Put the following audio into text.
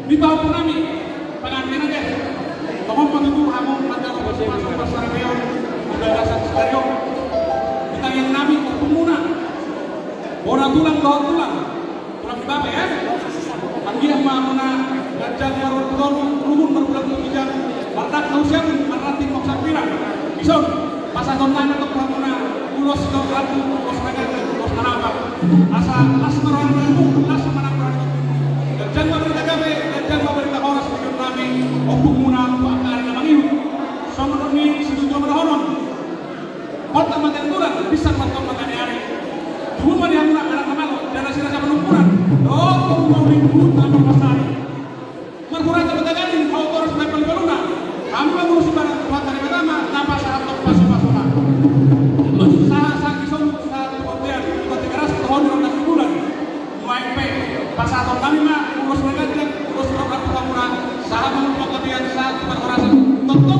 Di bawah punami pengantin aja. Kamu patutu kamu macam masuk pasar reon, udah rasa stereo. Kita yang nami pemuna. Orang tulang tulang di bawah ya. Anggia mamuna gajah marun rumun berulang bijak. Batak nausian marati moksa pirang. Bison pasaton nana untuk mamuna ulos ke ratu ulos naga ulos narapa. Asa las marang las manang Jangan berita gabe, jangan berita horas dengan kami. Untuk munal pakar yang mengiu. Sama kami setuju berhoron. Kota Matenturan bisa makan makan hari. Cuma dia murah karena malu dan hasil rasa penumpuran. Oh, mau ribut tanpa pasar. Merkurang kebetulan kau terus level beruna. Kami mengurus barang pakar yang pertama tanpa saat pasok-pasoknya. Saat kisah satu hotel kita keras tahun 12 bulan. Main pasal kami mah urus mereka urus program pengamuran sahabat pengabdian saat berorasi tentu